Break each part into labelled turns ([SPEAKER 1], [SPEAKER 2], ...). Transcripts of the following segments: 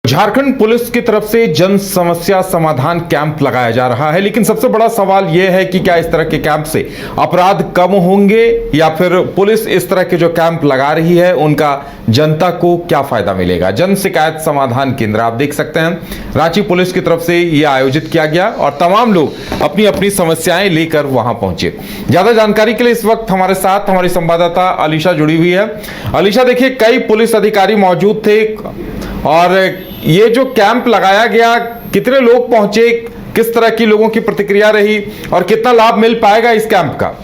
[SPEAKER 1] Jharkhand police की तरफ से जन समस्या समाधान कैंप लगाया जा रहा है, लेकिन सबसे बड़ा सवाल यह है कि क्या इस तरह के कैंप से अपराध कम होंगे या फिर पुलिस इस तरह के जो कैंप लगा रही है उनका जनता को क्या फायदा मिलेगा। जन शिकायत समाधान केंद्र आप देख सकते हैं रांची पुलिस की तरफ से यह आयोजित किया गया और तमाम लोग अपनी अपनी समस्याएं लेकर वहां पहुंचे। ज्यादा जानकारी के लिए इस वक्त हमारे साथ हमारी संवाददाता अलीशा जुड़ी हुई है। अलीशा, देखिए कई पुलिस अधिकारी मौजूद थे और ये जो कैंप लगाया गया, कितने लोग पहुंचे, किस तरह की लोगों की प्रतिक्रिया रही और कितना लाभ मिल पाएगा इस कैंप का?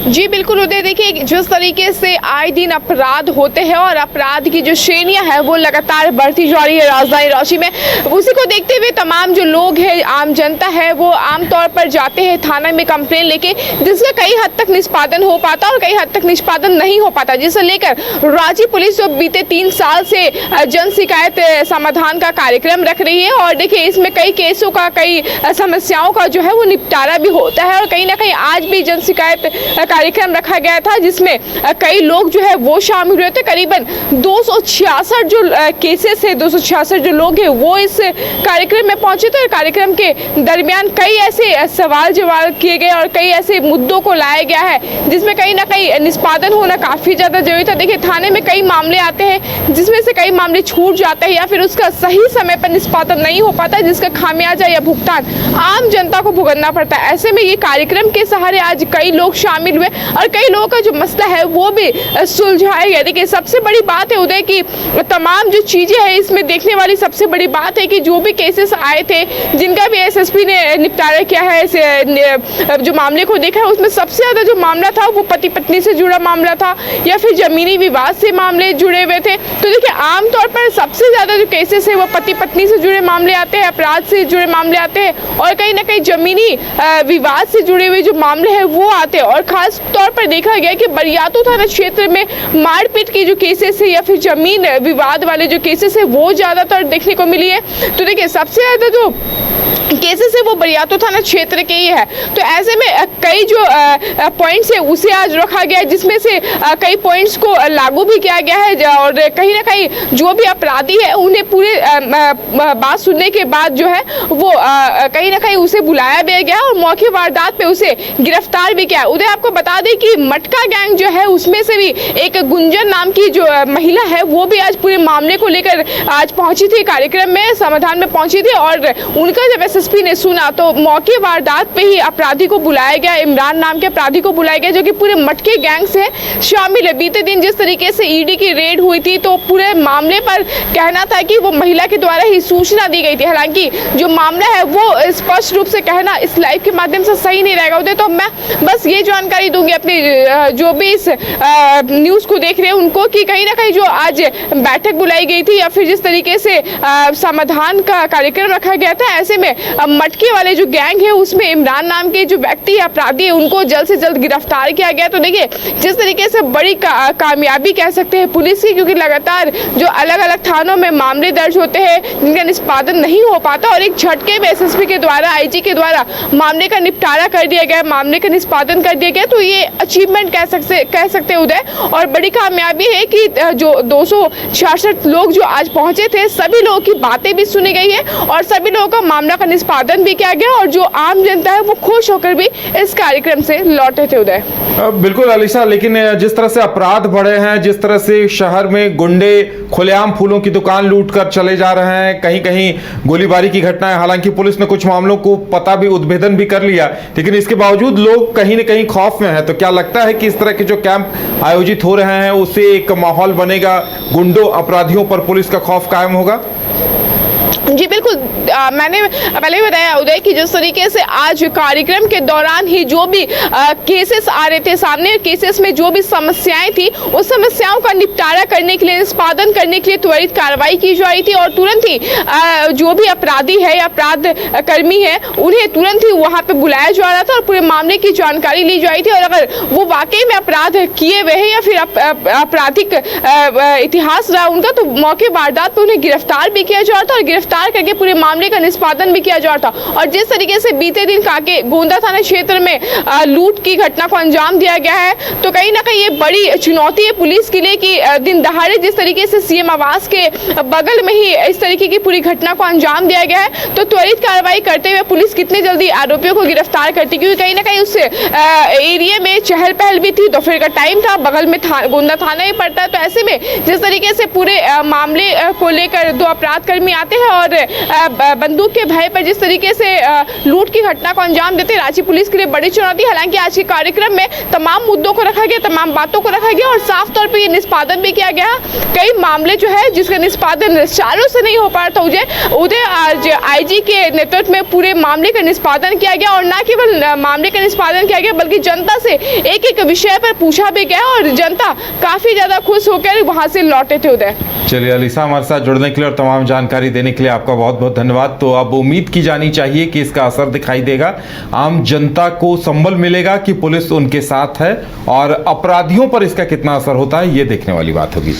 [SPEAKER 2] जी बिल्कुल उदय, देखिए जिस तरीके से आए दिन अपराध होते हैं और अपराध की जो श्रेणियां हैं वो लगातार बढ़ती जा रही है राजधानी रांची में, उसी को देखते हुए तमाम जो लोग हैं, आम जनता है, वो आमतौर पर जाते हैं थाना में कंप्लेन लेके, जिसका कई हद तक निष्पादन हो पाता और कई हद तक निष्पादन नहीं हो पाता, जिसे लेकर रांची पुलिस जो बीते 3 साल से जन शिकायत समाधान का कार्यक्रम रख रही है। और देखिए इसमें कई केसों का, कई समस्याओं का जो है वो निपटारा भी होता है और कहीं ना कहीं आज भी जन शिकायत कार्यक्रम रखा गया था जिसमें कई लोग जो है वो शामिल हुए थे। करीबन 266 जो केसेस है, 266 जो लोग हैं वो इस कार्यक्रम में पहुंचे थे। कार्यक्रम के दरमियान कई ऐसे सवाल जवाब किए गए और कई ऐसे मुद्दों को लाया गया है जिसमें कहीं ना कहीं निष्पादन होना काफी ज्यादा जरूरी था। देखिए थाने में कई मामले आते हैं जिसमें से कई मामले छूट जाते हैं या फिर उसका सही समय पर निष्पादन नहीं हो पाता, जिसका खामियाजा या भुगतान आम जनता को भुगतना पड़ता है। ऐसे में ये कार्यक्रम के सहारे आज कई लोग शामिल हुए और कई लोगों का जो मसला है वो भी सुलझाया गया। देखिए सबसे बड़ी बात है उदय की तमाम जो चीजें हैं इसमें देखने वाली सबसे बड़ी बात है कि जो भी केसेस आए थे जिनका भी एसएसपी ने निपटारा किया है, जो मामले को देखा है उसमें सबसे ज्यादा जो मामला था वो पति पत्नी से जुड़ा मामला था या फिर जमीनी विवाद से मामले जुड़े हुए थे। तो देखिए आमतौर पर सबसे ज्यादा जो केसेस है वो पति पत्नी से जुड़े मामले आते हैं, अपराध से जुड़े मामले आते हैं और कहीं ना कहीं जमीनी विवाद से जुड़े हुए जो मामले हैं वो आते हैं। और खास तौर पर देखा गया कि बरियातू थाना क्षेत्र में मारपीट के जो केसेस है या फिर जमीन विवाद वाले जो केसेस है वो ज्यादातर देखने को मिली है। तो देखिए सबसे ज्यादा जो केसेस है वो बरियातू थाना क्षेत्र के ही है। तो ऐसे में कई जो पॉइंट्स है उसे आज रखा गया है जिसमें से कई पॉइंट्स को लागू भी किया गया है और कहीं ना कहीं जो भी अपराधी है उन्हें पूरे बात सुनने के बाद जो है वो कहीं ना कहीं उसे बुलाया भी गया और मौके वारदात पे उसे गिरफ्तार भी किया। उधर आपको बता दें कि मटका गैंग जो है उसमें से भी एक गुंजन नाम की जो महिला है वो भी आज पूरे मामले को लेकर आज पहुंची थी, कार्यक्रम में समाधान में पहुंची थी और उनका जब एसएसपी ने सुना तो मौके वारदात पे ही अपराधी को बुलाया गया, इमरान नाम के अपराधी को बुलाया गया जो कि पूरे मटके गैंग से शामिल है। बीते दिन जिस तरीके से ईडी की रेड हुई थी तो पूरे मामले पर कहना था कि वो महिला के द्वारा ही सूचना दी गई थी। हालांकि जो मामला है वो स्पष्ट रूप से कहना इस लाइव के माध्यम से सही नहीं रहेगा उदय, तो मैं बस ये जानकारी दूंगी अपनी जो भी इस न्यूज को देख रहे हैं उनको कि कहीं ना कहीं जो आज बैठक बुलाई गई थी या फिर जिस तरीके से समाधान का कार्यक्रम रखा गया था, ऐसे में मटके वाले जो गैंग है उसमें इमरान नाम के जो व्यक्ति अपराधी है उनको जल्द से जल्द गिरफ्तार किया गया। तो देखिए जिस तरीके से बड़ी कामयाबी कह सकते हैं पुलिस की, क्योंकि लगातार जो अलग अलग थानों में मामले दर्ज होते हैं जिनका निष्पादन नहीं हो पाता और एक झटके में एसएसपी के द्वारा, आईजी के द्वारा मामले का निपटारा कर दिया गया, मामले का निष्पादन कर दिया गया। तो ये अचीवमेंट कह सकते हैं उदय और बड़ी कामयाबी है कि जो 266 लोग जो आज पहुंचे थे सभी लोगों की बातें भी सुनी गई है और सभी लोगों का मामला का निष्पादन भी किया गया और जो आम जनता है वो खुश होकर भी इस कार्यक्रम से लौटे थे उदय।
[SPEAKER 1] बिल्कुल अलीशा, लेकिन जिस तरह से अपराध बढ़े हैं, जिस तरह से शहर में गुंडे खुलेआम फूलों की दुकान लूट कर चले जा रहे हैं, कहीं कहीं गोलीबारी की घटनाएं, हालांकि पुलिस ने कुछ मामलों को पता भी, उद्भेदन भी कर लिया, लेकिन इसके बावजूद लोग कहीं न कहीं खौफ में हैं। तो क्या लगता है कि इस तरह के जो कैंप आयोजित हो रहे हैं उससे एक माहौल बनेगा, गुंडों अपराधियों पर पुलिस का खौफ कायम होगा?
[SPEAKER 2] जी बिल्कुल, मैंने पहले ही बताया उदय कि जिस तरीके से आज कार्यक्रम के दौरान ही जो भी केसेस आ रहे थे सामने, केसेस में जो भी समस्याएं थी उस समस्याओं का निपटारा करने के लिए, निष्पादन करने के लिए त्वरित कार्रवाई की जा रही थी और तुरंत ही जो भी अपराधी है या अपराध कर्मी है उन्हें तुरंत ही वहां पे बुलाया जा रहा था और पूरे मामले की जानकारी ली जा रही थी और अगर वो वाकई में अपराध किए हुए हैं या फिर आपराधिक इतिहास रहा उनका तो मौके वारदात पे उन्हें गिरफ्तार भी किया जा रहा था और गिरफ्तार गिरफ्तार करके पूरे मामले का निष्पादन भी किया जा रहा था। और जिस तरीके से बीते दिन काके गोंदा थाना क्षेत्र में लूट की घटना को अंजाम दिया गया है, तो कहीं ना कहीं ये बड़ी चुनौती है पुलिस के लिए कि दिन दहाड़े जिस तरीके से सीएम आवास के बगल में ही इस तरीके की पूरी घटना को अंजाम दिया गया है, तो त्वरित कार्रवाई करते हुए पुलिस कितने जल्दी आरोपियों को गिरफ्तार करती, क्योंकि कहीं ना कहीं उस एरिया में चहल पहल भी थी, दोपहर का टाइम था, बगल में गोंदा थाना ही पड़ता है। तो ऐसे में जिस तरीके से पूरे मामले को लेकर दो अपराध कर्मी आते हैं और बंदूक के भय पर जिस तरीके से लूट की घटना को अंजाम देते हैं, रांची पुलिस के लिए बड़ी चुनौती। हालांकि आज के कार्यक्रम में तमाम मुद्दों को रखा गया, तमाम बातों को रखा गया और साफ तौर पे ये निष्पादन भी किया गया। कई मामले जो है जिसका निष्पादन चारों से नहीं हो पा रहा था, उदय आज आईजी के नेतृत्व में पूरे मामले का निष्पादन किया गया और न केवल मामले का निष्पादन किया गया बल्कि जनता से एक एक विषय पर पूछा भी गया और जनता काफी ज्यादा खुश होकर वहां से लौटे थे। उदय,
[SPEAKER 1] चलिए अलीसा, हमारे साथ जुड़ने के लिए और तमाम जानकारी देने के लिए आपका बहुत बहुत धन्यवाद। तो अब उम्मीद की जानी चाहिए कि इसका असर दिखाई देगा, आम जनता को संबल मिलेगा कि पुलिस उनके साथ है और अपराधियों पर इसका कितना असर होता है ये देखने वाली बात होगी।